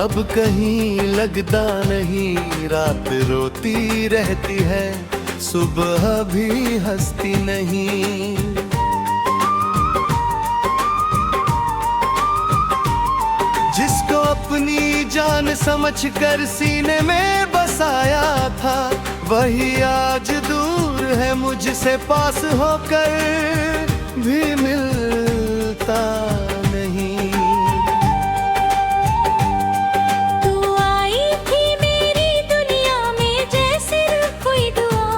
अब कहीं लगता नहीं, रात रोती रहती है, सुबह भी हंसती नहीं। जिसको अपनी जान समझकर सीने में बसाया था, वही आज दूर है मुझसे, पास होकर भी मिलता नहीं। तू आई थी मेरी दुनिया में जैसे कोई दुआ,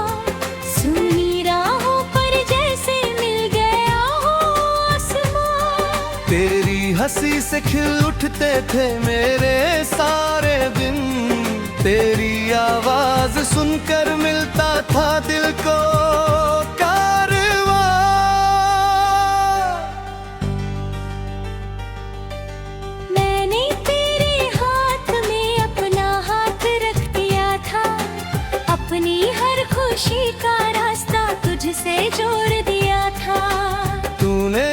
सुनी राहों पर जैसे मिल गया हो आसमां। तेरी हंसी से खिल उठते थे मेरे सारे दिन, तेरी आवाज सुनकर मिलता था दिल को कारवां। मैंने तेरे हाथ में अपना हाथ रख दिया था, अपनी हर खुशी का रास्ता तुझसे जोड़ दिया था। तूने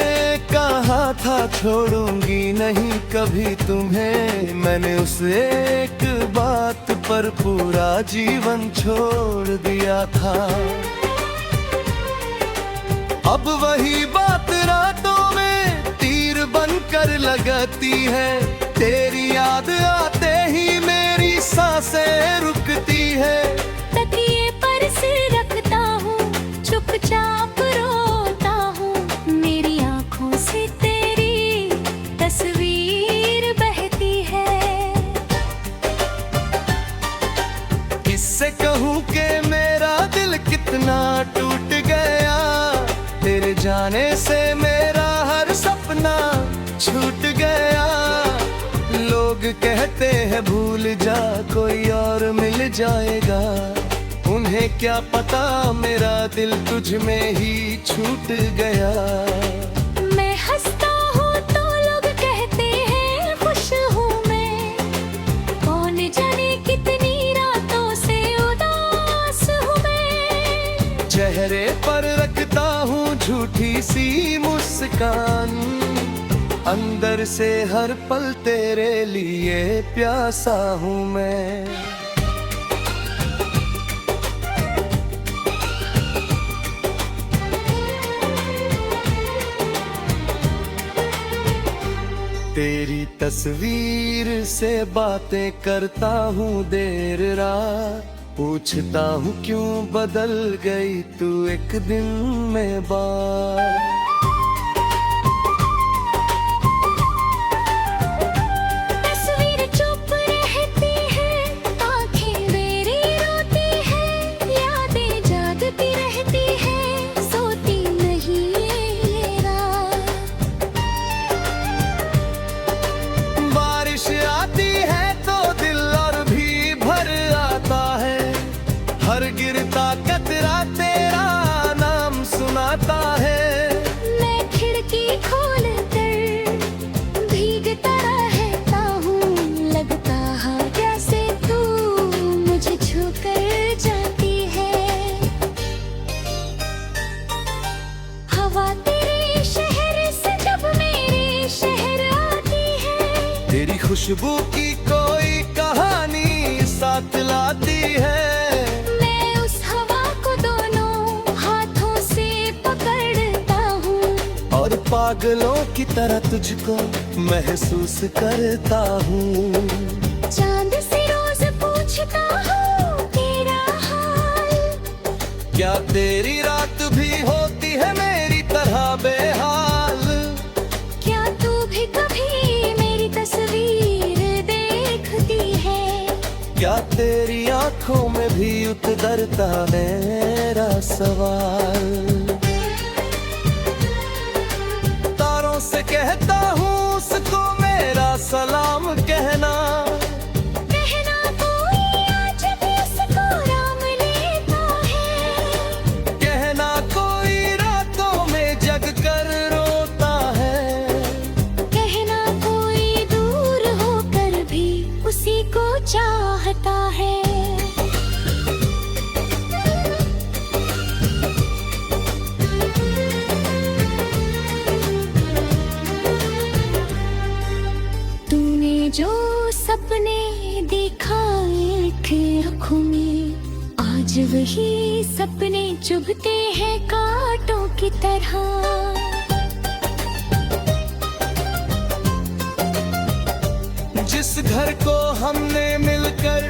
कहा था छोड़ूंगी नहीं कभी तुम्हें, मैंने उस एक बात पर पूरा जीवन छोड़ दिया था। अब वही बात रातों में तीर बनकर लगती है, तेरी याद आते ही मेरी सांसें रुकती है। तकिए पर सिर रखता हूँ, चुपचाप रोता हूँ, मेरी आँखों से तेरी तस्वीर बहती है। किससे कहूँ कि मेरा दिल कितना टूट गया, तेरे जाने से मेरा हर सपना छूट गया। लोग कहते हैं भूल जा कोई और मिल जाएगा, उन्हें क्या पता मेरा दिल तुझ में ही छूट गया। मैं हंसता हूँ तो लोग कहते हैं खुश हूँ मैं, कौन जाने कितनी रातों से उदास हूँ मैं। चेहरे पर रखता हूँ झूठी सी मुस्कान, अंदर से हर पल तेरे लिए प्यासा हूँ मैं। तेरी तस्वीर से बातें करता हूँ देर रात, पूछता हूँ क्यों बदल गई तू एक दिन में बात। तस्वीर चुप रहती है, आँखें मेरी रोती है, यादें जागती रहती है, सोती नहीं ये रात। बारिश आती है तो दिल और भी भर आता है, हर गिरता कतरा तेरा नाम सुनाता है। मैं खिड़की खोल कर भीगता रहता हूँ, लगता है जैसे तू मुझे छूकर जाती है। हवा तेरे शहर से जब मेरे शहर आती है, तेरी खुशबू की कोई कहानी साथ लाती है। मैं उस हवा को दोनों हाथों से पकड़ता हूँ, और पागलों की तरह तुझको महसूस करता हूँ। चांद से रोज पूछता हूँ तेरा हाल, क्या तेरी रात भी होती है मेरी तरह बेहाल। क्या तू भी कभी मेरी तस्वीर देखती है, क्या तेरी आंखों में भी उतरता मेरा सवाल। तारों से कहता हूँ उसको मेरा सलाम कहना, कहना कोई आज भी उसको राम लेता है, कहना कोई रातों में जग कर रोता है, कहना कोई दूर होकर भी उसी को चाहता है। आज वही सपने चुभते हैं कांटों की तरह। जिस घर को हमने मिलकर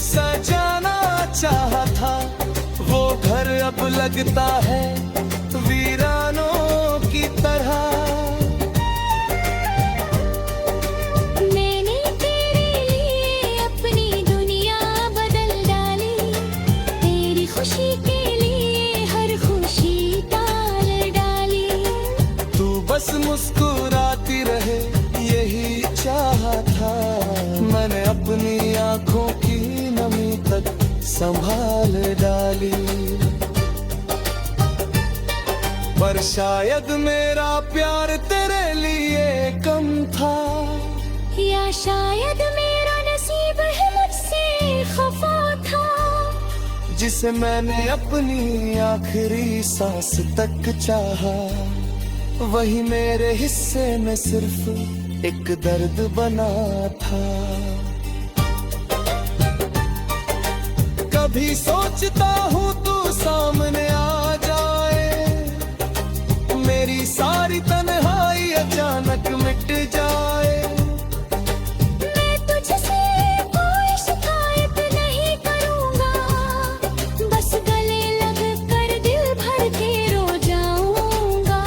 सजाना चाहा था, वो घर अब लगता है वीरानों की तरह। मैंने तेरे लिए अपनी दुनिया बदल डाली, तेरी खुशी के लिए हर खुशी टाल डाली। तू बस मुस्कुराती रहे यही चाहा था, मैंने अपनी आंखों की नमी तक संभाल डाली। पर शायद मेरा प्यार तेरे लिए कम था, या शायद मेरा नसीब है मुझसे खफा था। जिसे मैंने अपनी आखिरी सांस तक चाहा, वही मेरे हिस्से में सिर्फ एक दर्द बना था। कभी सोचता हूँ तू सामने आ जाए, मेरी सारी तन्हाई अचानक मिट जाए। मैं तुझसे कोई शिकायत नहीं करूँगा, बस गले लग कर दिल भर के रो जाऊँगा।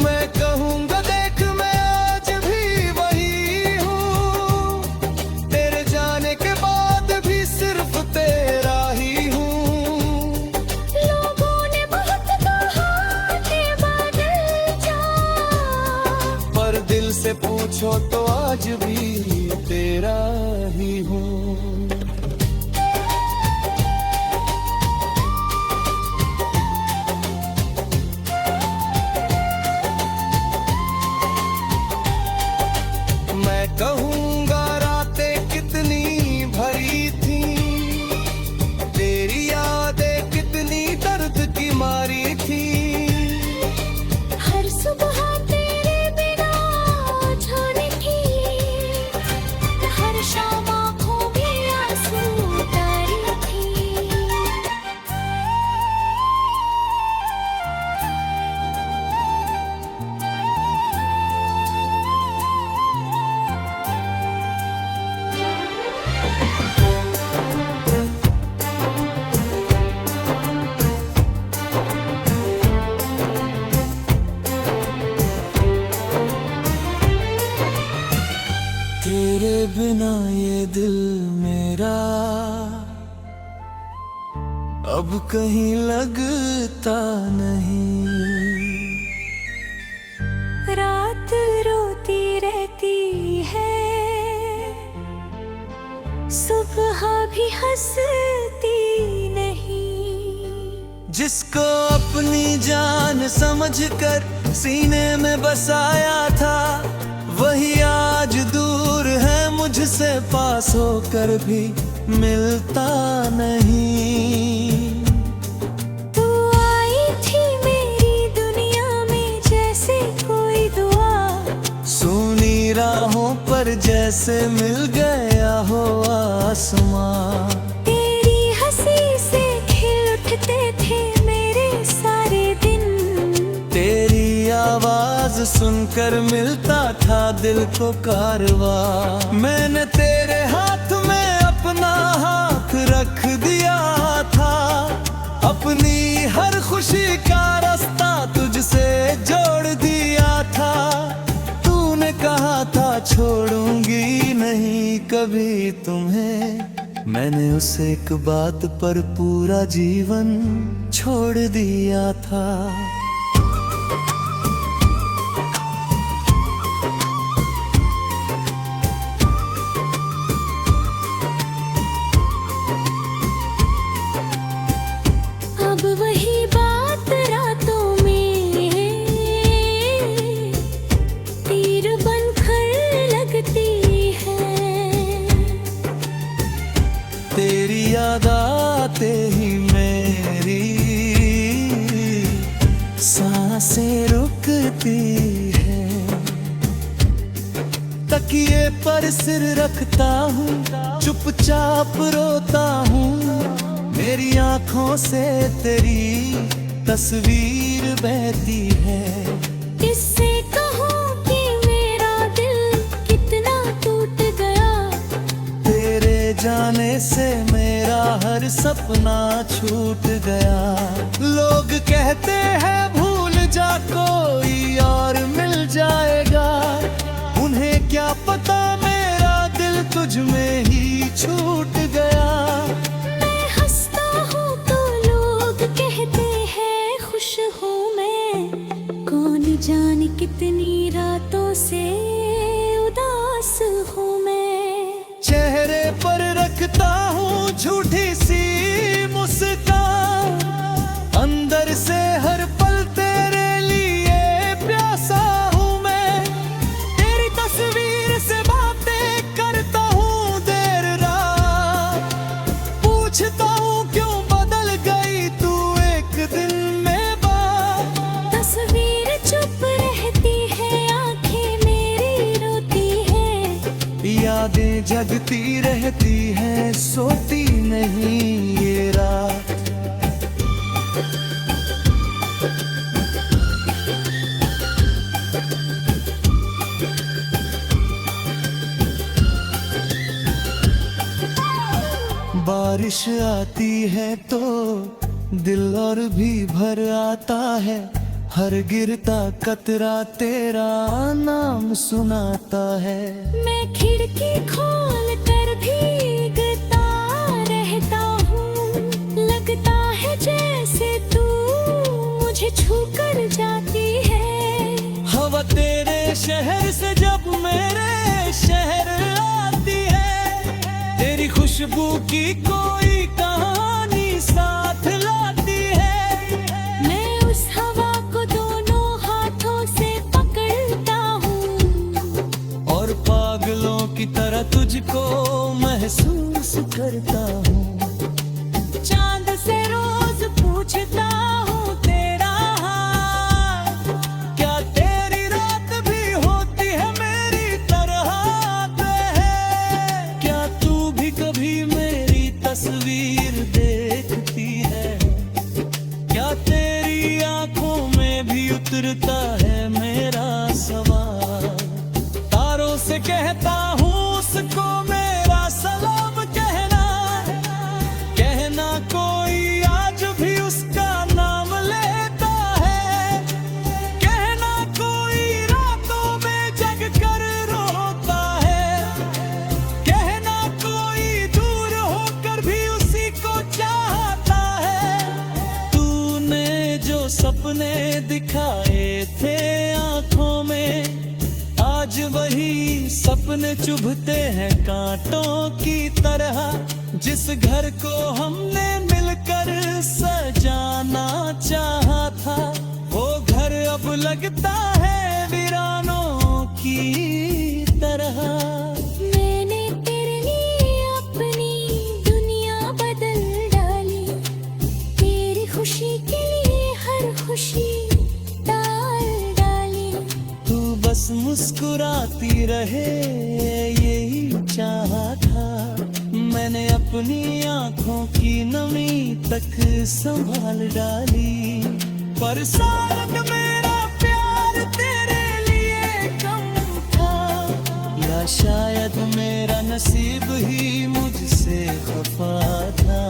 मैं कहूँगा देख मैं आज भी वही हूँ, तेरे जाने के बाद भी सिर्फ तेरा ही हूँ। लोगों ने बहुत कहा कि बदल जा, पर दिल से पूछो तो आज भी तेरा ही हूँ। मैं कहूँगा रातें कितनी भरी थी, तेरी यादें कितनी दर्द की मारी थी। हर सुबह तेरे बिना जाने की, हर शाम आँखों में आंसू उतारी थी। तेरे बिना ये दिल मेरा अब कहीं लगता नहीं। रात रोती रहती है, सुबह भी हंसती नहीं। जिसको अपनी जान समझकर सीने में बसाया था, वही आज दूर है मुझसे, पास होकर भी मिलता नहीं। तू आई थी मेरी दुनिया में जैसे कोई दुआ, सुनी राहों पर जैसे मिल गया हो आसमां। तेरी हंसी से खिल उठते थे मेरे सारे दिन। तेरी आवाज सुनकर मिलता था दिल को कारवा। मैंने तेरे हाथ में अपना हाथ रख दिया था, अपनी हर खुशी का रास्ता तुझसे जोड़ दिया था। तूने कहा था छोड़ूंगी नहीं कभी तुम्हें, मैंने उस एक बात पर पूरा जीवन छोड़ दिया था। अब वही बात रातों में तीर बनकर लगती है। तेरी याद आते ही मेरी सांसें रुकती है। तकिए पर सिर रखता हूँ, चुपचाप रोता हूँ, मेरी आंखों से तेरी तस्वीर बहती है। किससे कहूँ कि मेरा दिल कितना टूट गया, तेरे जाने से मेरा हर सपना छूट गया। लोग कहते हैं भूल जा कोई और मिल जाएगा, उन्हें क्या पता मेरा दिल तुझ में ही छूट गया। मैं हंसता हूँ तो लोग कहते हैं खुश हूँ मैं, कौन जाने कितनी रातों से उदास हूँ मैं। चेहरे पर रखता हूँ झूठी सी मुस्कान, अंदर से हर पल तेरे लिए प्यासा हूँ मैं। तेरी तस्वीर से बातें करता हूँ देर रात, पूछता हूँ क्यों बदल गई तू एक दिन में बात। तस्वीर चुप रहती है, आंखें मेरी रोती है, यादें जगती रहती हैं, सोती नहीं ये रात। बारिश आती है तो दिल और भी भर आता है, हर गिरता कतरा तेरा नाम सुनाता है। मैं खिड़की खोल कर भीगता रहता हूँ, लगता है जैसे तू मुझे छू कर जाती है। हवा तेरे शहर से जब मेरे शहर आती है, तेरी खुशबू की कोई कहानी साथ लाती है। मैं उस हवा को दोनों हाथों से पकड़ता हूँ, और पागलों की तरह तुझको महसूस करता हूँ। चांद से रोज पूछता हूँ तेरा हाल, क्या तेरी रात भी होती है मेरी तरह है? क्या तू भी कभी मेरी तस्वीर देखती है? क्या तेरी आंखों में भी उतरता है मेरा सवाल? तारों से कहता हूँ उसको मेरा सलाम कहना, कहना कोई आज भी उसका नाम लेता है। कहना कोई रातों में जग कर रोता है, कहना कोई दूर होकर भी उसी को चाहता है। तूने जो सपने दिखाए थे आंखों में, आज वही सपने चुभते हैं कांटों की तरह। जिस घर को हमने मिलकर सजाना चाहा था, वो घर अब लगता है वीरानों की तरह। मैंने तेरे लिए अपनी दुनिया बदल डाली, तेरी खुशी के लिए हर खुशी टाल डाली। तू बस मुस्कुराती रहे यही चाहा था, मैंने अपनी आंखों की नमी तक संभाल डाली। पर शायद मेरा प्यार तेरे लिए कम था, या शायद मेरा नसीब ही मुझसे खफा था।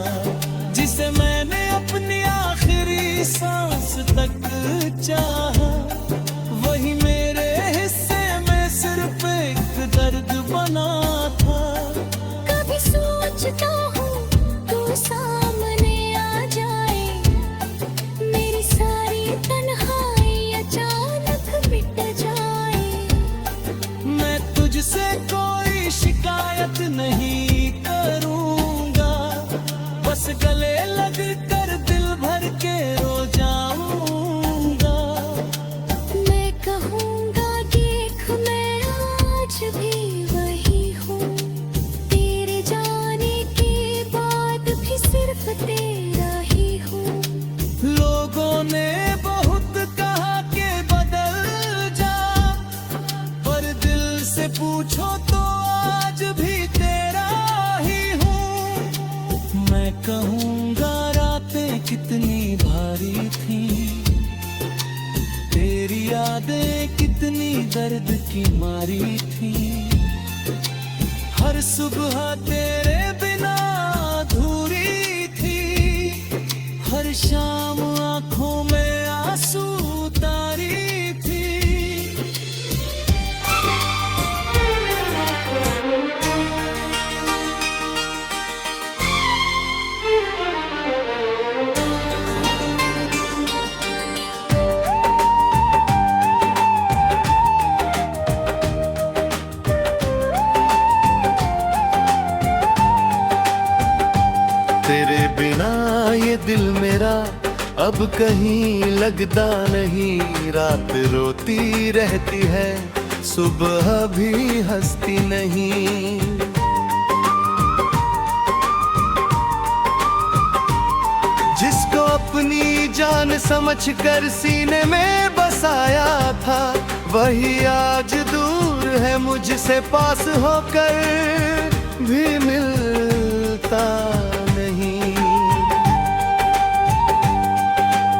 जिसे मैंने अपनी आखिरी सांस तक चाहा, वही मेरे हिस्से में सिर्फ एक दर्द बना था। कभी सोचता हूँ तू सामने आ जाए, मेरी सारी तन्हाई अचानक मिट जाए। मैं तुझसे कोई शिकायत नहीं करूँगा, बस गले लग कर दिल भर के रो जाऊँगा। कितनी भारी थी, तेरी यादें कितनी दर्द की मारी थी। हर सुबह तेरे बिना अधूरी थी, हर शाम आंखों में आंसू तारी थी। तेरे बिना ये दिल मेरा अब कहीं लगता नहीं, रात रोती रहती है सुबह भी हंसती नहीं। जिसको अपनी जान समझ कर सीने में बसाया था, वही आज दूर है मुझसे, पास होकर भी मिलता नहीं।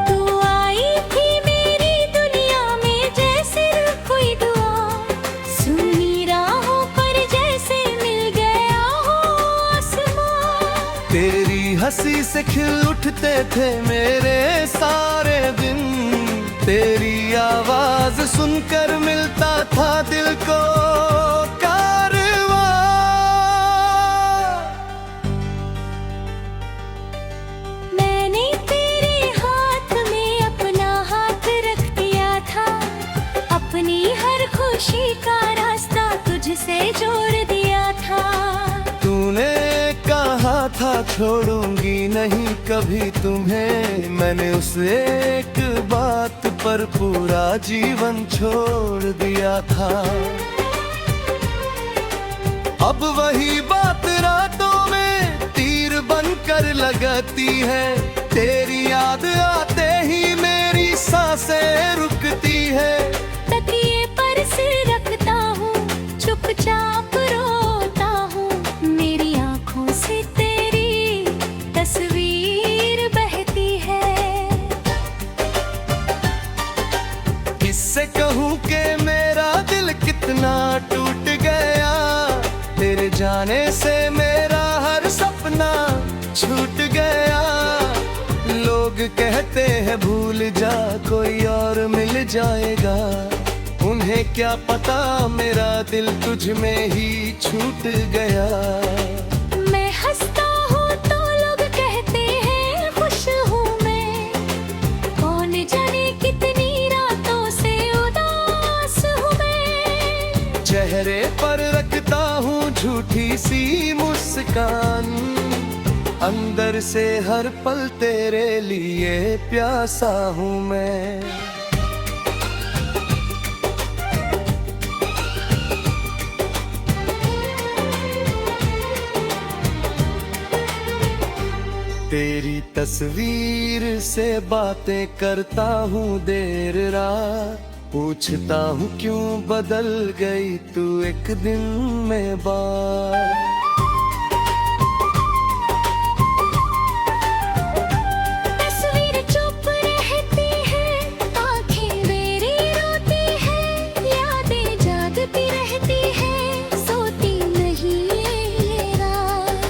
तू आई थी मेरी दुनिया में जैसे कोई दुआ, सुनी राहों पर जैसे मिल गया हो आसमां। तेरी हंसी से खिल उठते थे मेरे सारे दिन, तेरी आवाज सुनकर मिलता था दिल को कारवां। मैंने तेरे हाथ में अपना हाथ रख दिया था, अपनी हर खुशी का रास्ता तुझसे जोड़ दिया था। तूने कहा था छोड़ूंगी नहीं कभी तुम्हें, मैंने उस एक बात पर पूरा जीवन छोड़ दिया था। अब वही बात रातों में तीर बनकर लगती है, तेरी याद आते ही मेरी सांसें रुकती है। तकिए पर सिर रखता हूँ, चुपचाप रोता हूँ, मेरी आँखों से तेरी तस्वीर बहती है। किससे कहूँ कि मेरा दिल कितना टूट गया, तेरे जाने से मेरा हर सपना छूट गया। लोग कहते हैं भूल जा कोई और मिल जाएगा, उन्हें क्या पता मेरा दिल तुझ में ही छूट गया। मैं हंसता हूँ तो लोग कहते हैं खुश हूँ मैं, कौन जाने कितनी रातों से उदास हूँ मैं। चेहरे पर रखता हूँ झूठी सी मुस्कान, अंदर से हर पल तेरे लिए प्यासा हूँ मैं। तेरी तस्वीर से बातें करता हूँ देर रात, पूछता हूँ क्यों बदल गई तू एक दिन में बात। तस्वीर चुप रहती है, आँखें मेरी रोती है, यादें जागती रहती है, सोती नहीं ये रात।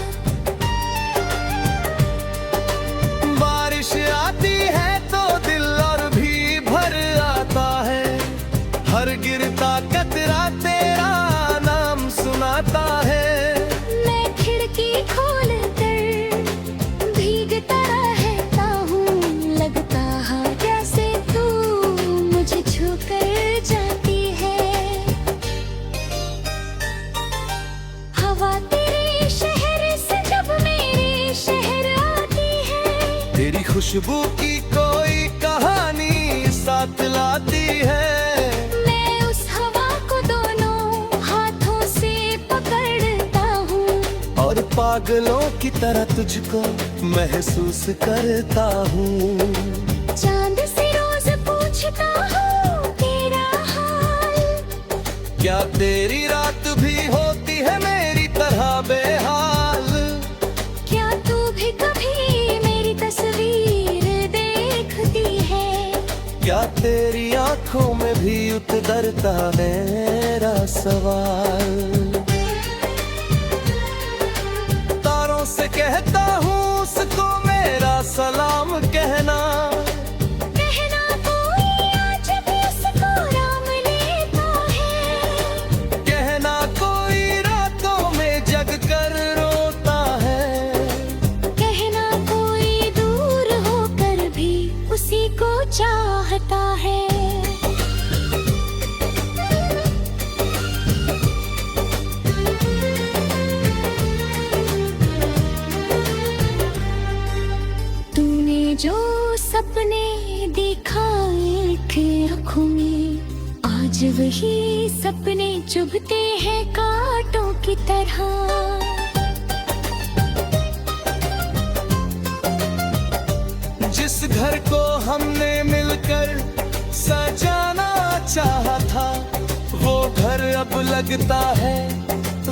बारिश आती है तो दिल और भी भर आता है, हर गिरता कतरा तेरा नाम सुनाता है। मैं खिड़की खोल कर भीगता रहता हूँ, लगता है जैसे तू मुझे छू कर जाती है। हवा तेरे शहर से जब मेरे शहर आती है, तेरी खुशबू की कोई कहानी साथ लाती है। मैं उस हवा को दोनों हाथों से पकड़ता हूँ, और पागलों की तरह तुझको महसूस करता हूँ। चांद से रोज पूछता हूँ तेरा हाल, क्या तेरी रात भी होती है मेरी तरह बेहाल? क्या तू भी कभी मेरी तस्वीर तेरी आंखों में भी उतरता मेरा सवाल। तारों से कहता हूँ उसको मेरा सलाम कहना, कहना कोई आज भी उसको राम लेता है। कहना कोई रातों में जग कर रोता है, कहना कोई दूर होकर भी उसी को चाहता है। तूने जो सपने देखा एक आँखों में, आज वही सपने चुभते हैं कांटों की तरह। जिस घर को हमने मिलकर सजाना चाहा था, वो घर अब लगता है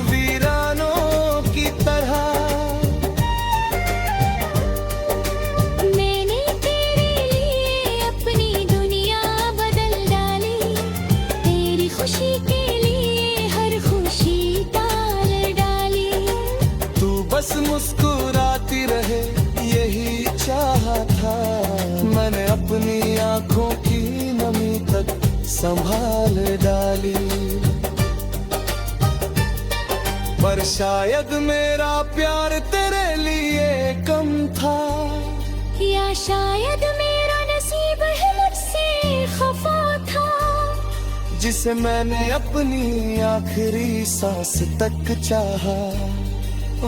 वीरानों की तरह। मैंने तेरे लिए अपनी दुनिया बदल डाली, तेरी खुशी के लिए हर खुशी टाल डाली। तू बस मुस्कुराती रहे यही चाहा था, मैंने अपनी आंखों की नमी तक संभाल डाली। पर शायद मेरा प्यार तेरे लिए कम था, या शायद मेरा नसीब है मुझसे खफा था। जिसे मैंने अपनी आखिरी सांस तक चाहा,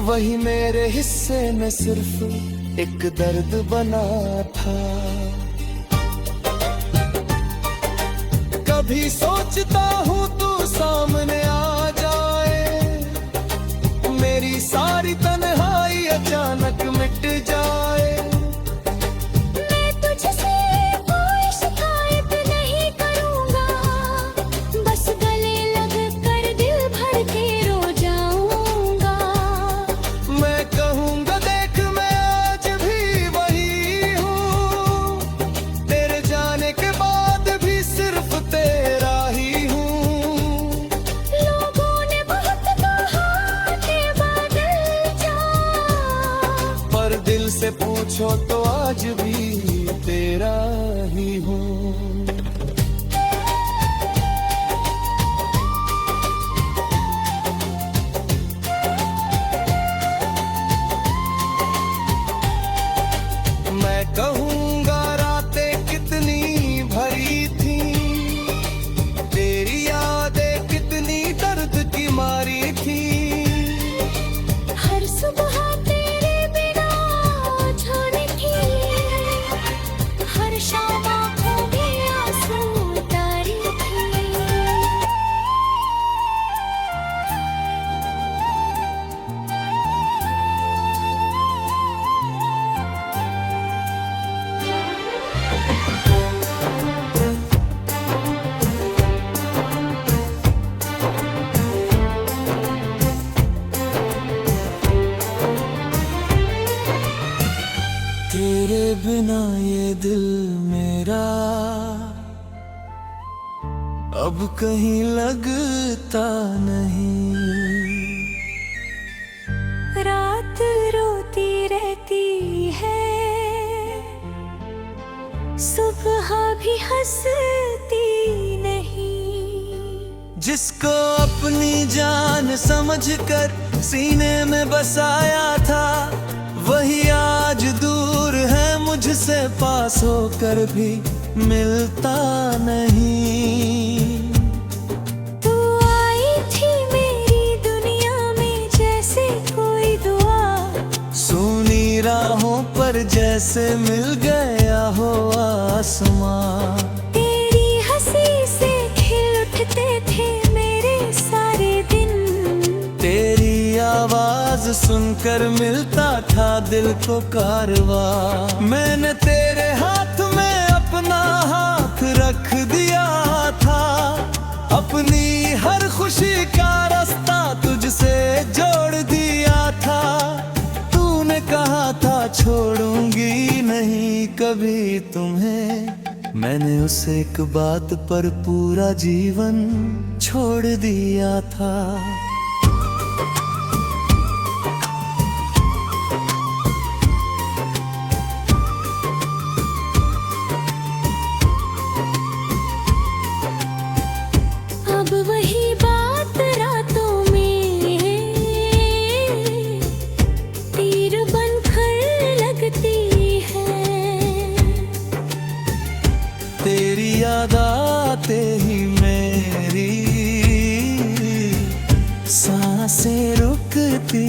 वही मेरे हिस्से में सिर्फ एक दर्द बना था। कभी सोचता हूँ तू सामने आ जाए, मेरी सारी तन्हाई अचानक मिट जाए। मैं तुझसे कोई शिकायत नहीं करूँगा, बस गले लग कर दिल भर के रो जाऊँगा। मैं कहूँगा देख मैं आज भी वही हूँ, तेरे जाने के बाद भी सिर्फ तेरा ही हूँ। लोगों ने बहुत कहा कि बदल जा, पर दिल से पूछो तो आज भी तेरा ही हूँ। मैं कहूँगा रातें कितनी भरी थी, तेरी यादें कितनी दर्द की मारी थी। हर सुबह तेरे बिना जाने की, हर शाम आँखों में आंसू उतारी थी। तेरे बिना ये दिल मेरा अब कहीं लगता नहीं। रात रोती रहती है, सुबह भी हंसती नहीं। जिसको अपनी जान समझकर सीने में बसाया था, वही आज दूर है मुझसे, पास होकर भी मिलता नहीं। तू आई थी मेरी दुनिया में जैसे कोई दुआ, सुनी राहों पर जैसे मिल गया हो आसमां। तेरी हंसी से खिल उठते थे मेरे सारे दिन। तेरी आवाज सुनकर मिलता था दिल को कारवा। मैंने तेरे हाथ में अपना हाथ रख दिया था, अपनी हर खुशी का रास्ता तुझसे जोड़ दिया था। तूने कहा था छोड़ूंगी नहीं कभी तुम्हें, मैंने उस एक बात पर पूरा जीवन छोड़ दिया था। अब वही बात रातों में तीर बनकर लगती है। तेरी याद आते ही मेरी सांसें रुकती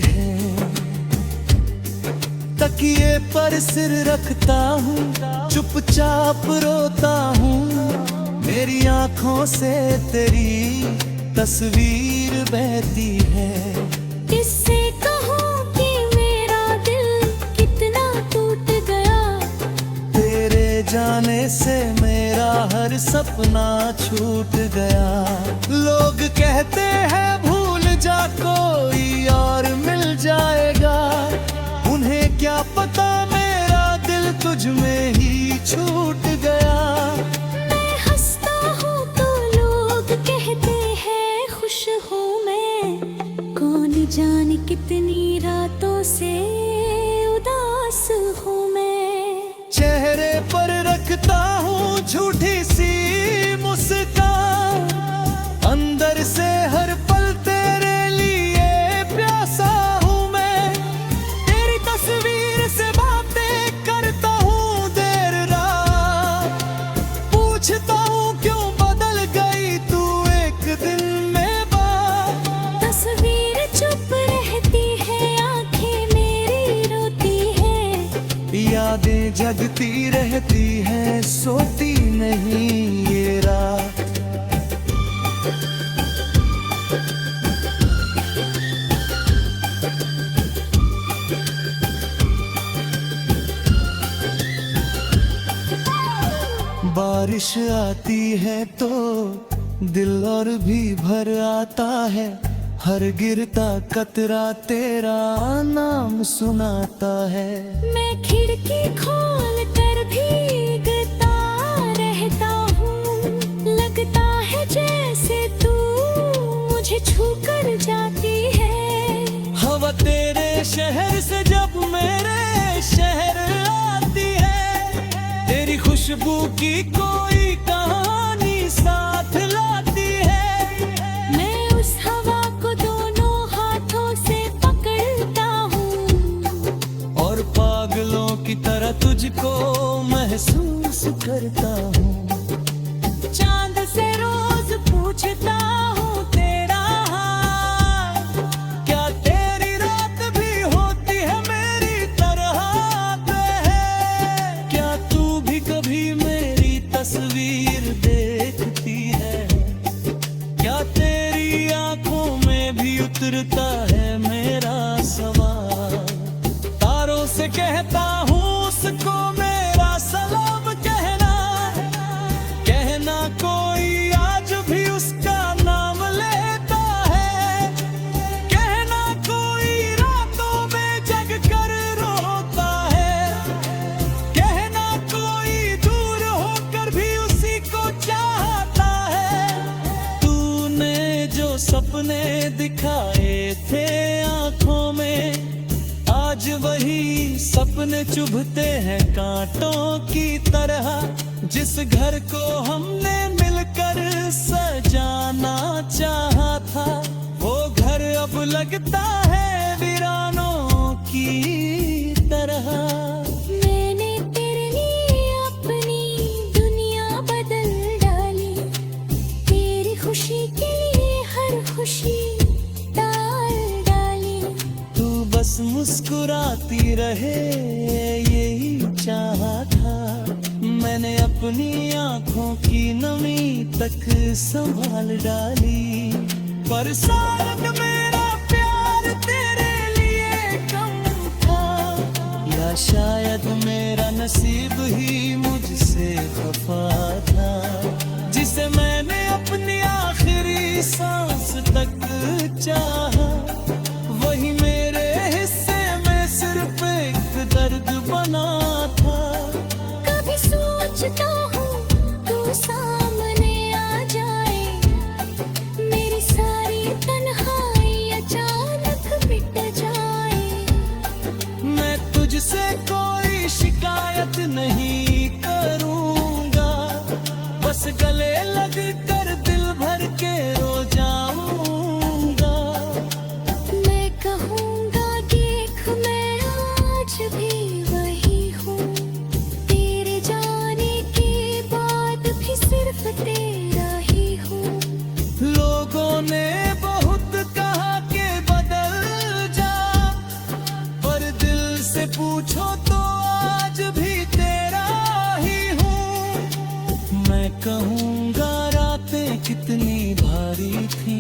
है। तकिए पर सिर रखता हूँ, चुपचाप रोता हूँ। मेरी आंखों से तेरी तस्वीर बहती है। किससे कहूँ कि मेरा दिल कितना टूट गया। तेरे जाने से मेरा हर सपना छूट गया। लोग कहते हैं भूल जा कोई और मिल जाएगा। उन्हें क्या पता मेरा दिल तुझ में ही छूट गया। मैं हंसता हूँ तो लोग कहते हैं खुश हूँ मैं। कौन जाने कितनी रातों से उदास हूँ मैं। चेहरे पर रखता हूँ झूठी सी मुस्कान। अंदर से हर पल तेरे लिए प्यासा हूँ मैं। तेरी तस्वीर से बातें करता हूँ देर रात। पूछता हूँ क्यों बदल गई तू एक दिन में बात। तस्वीर चुप रहती है, आंखें मेरी रोती है। यादें जगती रहती हैं, सोती नहीं ये रात। बारिश आती है तो दिल और भी भर आता है। हर गिरता कतरा तेरा नाम सुनाता है। मैं खिड़की खोल कर भीगता रहता हूँ। लगता है जैसे तू मुझे छू कर जाती है। हवा तेरे शहर से जब मेरे शहर आती है। तेरी खुशबू की कोई कहानी साथ लाती है। मैं उस हवा को दोनों हाथों से पकड़ता हूँ और पागलों की तरह तुझको महसूस करता हूँ। चांद से रोज पूछता हूँ तेरा हाल। क्या तेरी रात भी होती है मेरी तरह है? क्या तू भी कभी मेरी तस्वीर देखती है? क्या तेरी आंखों में भी उतरता है मेरा सवाल? तारों से कहता हूँ उसको मेरा सलाम कहना। कहना कोई आज भी उसका नाम लेता है। कहना कोई रातों में जग कर रोता है। कहना कोई दूर होकर भी उसी को चाहता है। तूने जो सपने दिखाए थे आंखों में, आज वही सपने चुभते हैं कांटों की तरह। जिस घर को हमने मिलकर सजाना चाहा था, वो घर अब लगता है वीरानों की तरह। मैंने तेरे लिए अपनी दुनिया बदल डाली। तेरी खुशी के लिए हर खुशी टाल डाली। तू बस मुस्कुराती रहे यही चाहा था। मैंने अपनी आंखों की नमी तक संभाल डाली। पर शायद मेरा प्यार तेरे लिए कम था, या शायद मेरा नसीब ही मुझसे खफा था। जिसे मैंने अपनी आखिरी सांस तक चाहा, वही मेरे हिस्से में सिर्फ एक दर्द बना था। कभी सोचता हूँ बात नहीं करूंगा, बस गले लग कर दिल भर के रो जाऊंगा। मैं कहूँगा देख मैं आज भी वही हूँ, तेरे जाने के बाद भी सिर्फ तेरा ही हूँ। लोगों ने बहुत कहा कि बदल जा, पर दिल से पूछो तो आज भी तेरा ही हूँ। मैं कहूँगा रातें कितनी भारी थी,